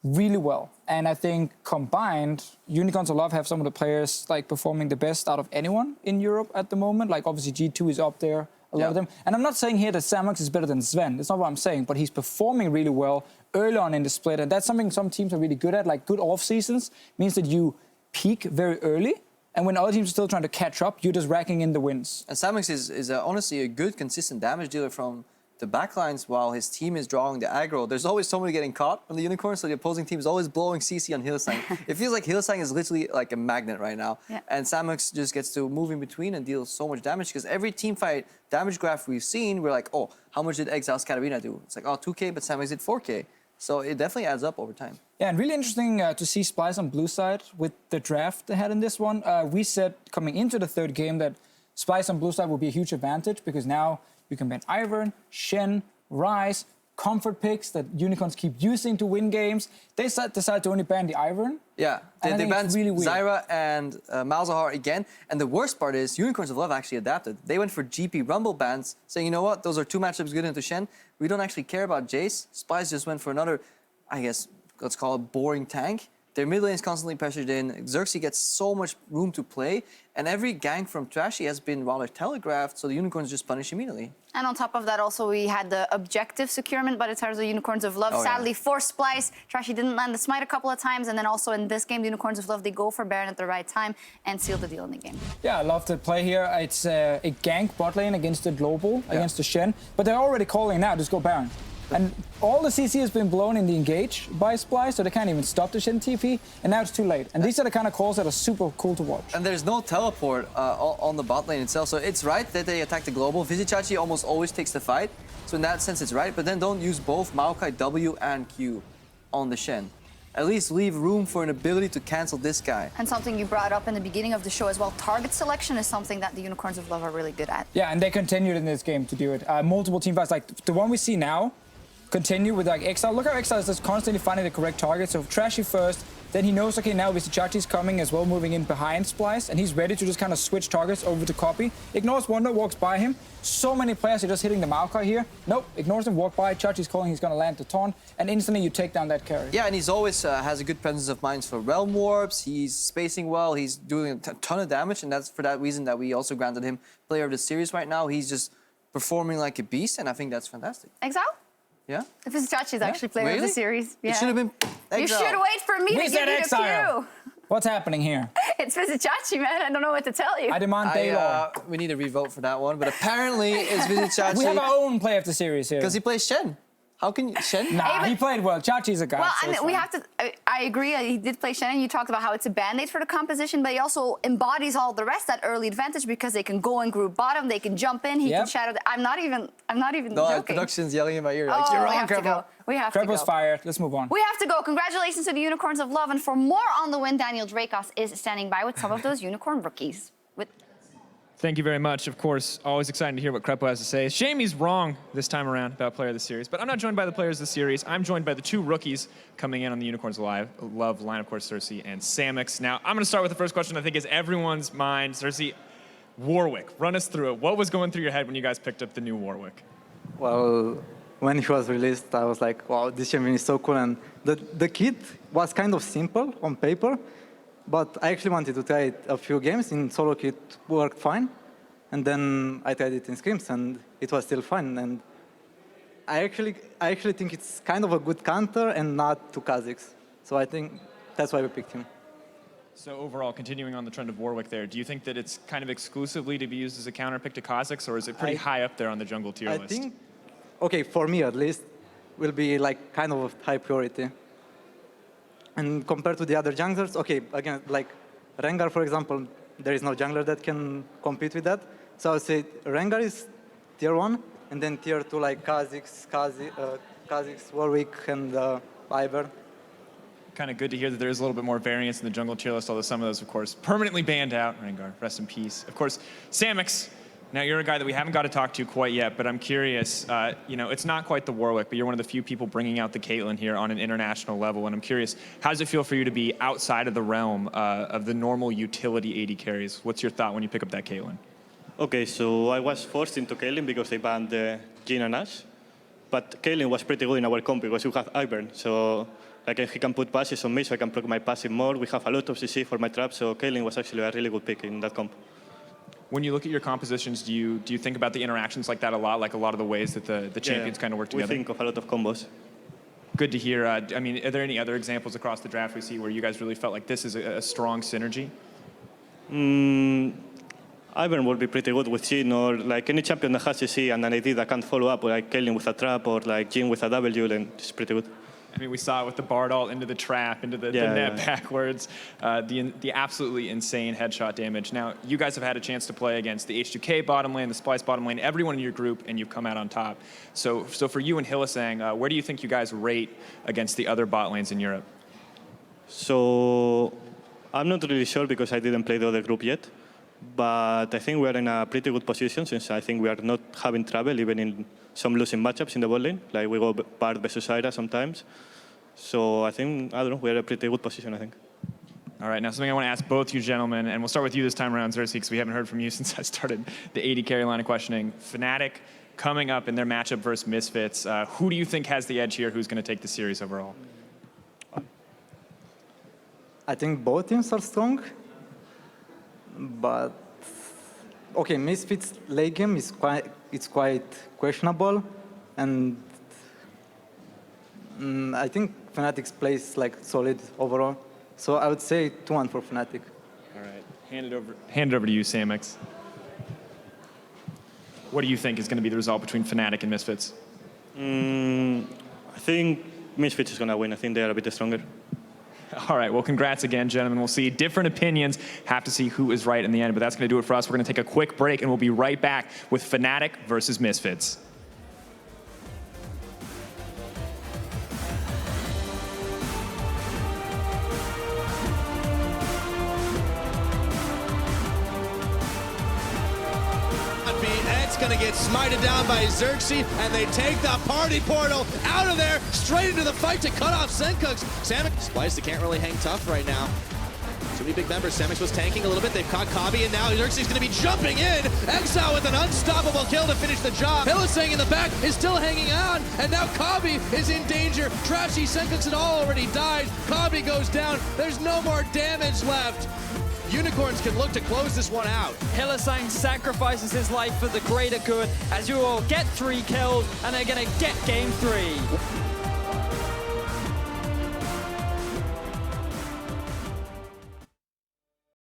really well. And I think combined, Unicorns of Love have some of the players like performing the best out of anyone in Europe at the moment. Like obviously G2 is up there, a lot of them. And I'm not saying here that Samox is better than Sven. That's not what I'm saying, but he's performing really well early on in the split. And that's something some teams are really good at. Like good off seasons means that you peak very early. And when other teams are still trying to catch up, you're just racking in the wins. And Samox is honestly a good, consistent damage dealer from the backlines while his team is drawing the aggro. There's always somebody getting caught on the Unicorn, so the opposing team is always blowing CC on Hillsang. It feels like Hillsang is literally like a magnet right now. Yeah. And Samox just gets to move in between and deal so much damage, because every team fight damage graph we've seen, we're like, oh, how much did Exile's Katarina do? It's like, oh, 2K, but Samox did 4K. So it definitely adds up over time. Yeah, and really interesting to see Splyce on blue side with the draft they had in this one. We said coming into the third game that Splyce on blue side would be a huge advantage, because now you can ban Ivern, Shen, Ryze, comfort picks that Unicorns keep using to win games. They decided to only ban the Ivern. Yeah, they banned really Zyra and Malzahar again. And the worst part is Unicorns of Love actually adapted. They went for GP Rumble bans, saying, you know what, those are 2 matchups good into Shen. We don't actually care about Jace. Splyce just went for another, I guess, let's call it boring tank. Their mid lane is constantly pressured in. Xerxes gets so much room to play. And every gank from Trashy has been rather telegraphed, so the Unicorns just punish immediately. And on top of that, also, we had the objective securement by the side of the Unicorns of Love. Sadly, for Splyce, Trashy didn't land the smite a couple of times. And then also in this game, the Unicorns of Love, they go for Baron at the right time and seal the deal in the game. Yeah, I love the play here. It's a gank bot lane against the global, against the Shen. But they're already calling now, just go Baron. And all the CC has been blown in the engage by Splyce, so they can't even stop the Shen TP, and now it's too late. And these are the kind of calls that are super cool to watch. And there's no teleport on the bot lane itself, so it's right that they attack the global. Vizicachi almost always takes the fight, so in that sense it's right, but then don't use both Maokai W and Q on the Shen. At least leave room for an ability to cancel this guy. And something you brought up in the beginning of the show as well, target selection is something that the Unicorns of Love are really good at. Yeah, and they continued in this game to do it. Multiple team fights, like the one we see now, continue with like Exile. Look how Exile is just constantly finding the correct target. So Trashy first, then he knows, okay, now Vizicachi's coming as well, moving in behind Splyce, and he's ready to just kind of switch targets over to copy. Ignores Wonder, walks by him. So many players are just hitting the Maokai here. Nope, ignores him, walk by. Chachi's calling, he's going to land the taunt, and instantly you take down that carry. Yeah, and he's always has a good presence of mind for Realm Warps. He's spacing well. He's doing a ton of damage, and that's for that reason that we also granted him Player of the Series right now. He's just performing like a beast, and I think that's fantastic. Exile? Yeah? Vizicachi is actually Player of the Series. Yeah. It should have been Exile. You should wait for me to give you the cue. What's happening here? It's Vizicachi, man. I don't know what to tell you. I demand Baylor. We need to revote for that one, but apparently it's Vizicachi. We have our own Player of the Series here. Because he plays Shen. How can Shen? Nah, he played well. Chachi's a guy. Well, so I mean, we have to. I agree. He did play Shen. You talked about how it's a band-aid for the composition, but he also embodies all the rest, that early advantage, because they can go and group bottom, they can jump in, he can shadow. I'm not even no, joking. Production's yelling in my ear. Oh, like, you're wrong, we have to go. We have to go. was fired. Let's move on. We have to go. Congratulations to the Unicorns of Love, and for more on the win, Daniel Drakos is standing by with some of those Unicorn rookies. Thank you very much. Of course, always exciting to hear what Crepo has to say. Shame he's wrong this time around about player of the series, but I'm not joined by the players of the series. I'm joined by the two rookies coming in on the Unicorns Love line, of course, Cersei and Samix. Now, I'm going to start with the first question I think is everyone's mind. Cersei, Warwick, run us through it. What was going through your head when you guys picked up the new Warwick? Well, when he was released, I was like, wow, this champion is so cool. And the kit was kind of simple on paper, but I actually wanted to try it a few games. In solo kit worked fine. And then I tried it in scrims, and it was still fine. And I actually think it's kind of a good counter and not to Kha'Zix. So I think that's why we picked him. So overall, continuing on the trend of Warwick there, do you think that it's kind of exclusively to be used as a counter pick to Kha'Zix, or is it pretty high up there on the jungle tier list? I think, okay, for me at least, will be like kind of a high priority. And compared to the other junglers, okay, again, like Rengar, for example, there is no jungler that can compete with that. So I would say Rengar is tier 1, and then tier 2 like Kha'Zix, Warwick, and Ivern. Kind of good to hear that there is a little bit more variance in the jungle tier list, although some of those, of course, permanently banned out. Rengar, rest in peace. Of course, Samix. Now, you're a guy that we haven't got to talk to quite yet, but I'm curious. You know, it's not quite the Warwick, but you're one of the few people bringing out the Caitlyn here on an international level, and I'm curious, how does it feel for you to be outside of the realm of the normal utility AD carries? What's your thought when you pick up that Caitlyn? Okay, so I was forced into Caitlyn because they banned Jhin and Ashe, but Caitlyn was pretty good in our comp because we have Ivern, so like he can put passes on me, so I can proc my passive more. We have a lot of CC for my trap, so Caitlyn was actually a really good pick in that comp. When you look at your compositions, do you think about the interactions like that a lot, like a lot of the ways that the champions kind of work together? We think of a lot of combos. Good to hear. I mean, are there any other examples across the draft we see where you guys really felt like this is a strong synergy? Ivern will be pretty good with Jhin, or like any champion that has CC and an AD that can't follow up, like Caitlyn with a trap, or like Jhin with a W, then it's pretty good. I mean, we saw it with the Bard ult into the trap, into the net backwards, the absolutely insane headshot damage. Now, you guys have had a chance to play against the H2K bottom lane, the Splyce bottom lane, everyone in your group, and you've come out on top. So for you and Hylissang, where do you think you guys rate against the other bot lanes in Europe? So I'm not really sure because I didn't play the other group yet, but I think we are in a pretty good position since I think we are not having trouble even in some losing matchups in the bot lane. Like we go Bard versus Ira sometimes. So I think, I don't know, we're in a pretty good position, I think. All right, now something I want to ask both you gentlemen, and we'll start with you this time around, Cersei, because we haven't heard from you since I started the AD carry line of questioning. Fnatic coming up in their matchup versus Misfits. Who do you think has the edge here? Who's going to take the series overall? I think both teams are strong, but okay, Misfits late game is quite questionable, and I think Fnatic's plays like solid overall. So I would say 2-1 for Fnatic. All right, hand it over to you, Samix. What do you think is going to be the result between Fnatic and Misfits? I think Misfits is going to win. I think they are a bit stronger. All right, well, congrats again, gentlemen. We'll see different opinions. Have to see who is right in the end, but that's going to do it for us. We're going to take a quick break, and we'll be right back with Fnatic versus Misfits. Ed's going to get smited down by Xerxes, and they take the party portal out of there, straight into the fight to cut off Senkux. Splyce, they can't really hang tough right now. Too many big members. Samix was tanking a little bit. They've caught Kabi, and now Xerxes is going to be jumping in. Exile with an unstoppable kill to finish the job. Hylissang in the back is still hanging on, and now Kabi is in danger. Trashy, Senkux had already died. Kabi goes down. There's no more damage left. Unicorns can look to close this one out. Hylissang sacrifices his life for the greater good as UOL get 3 kills and they're going to get game 3.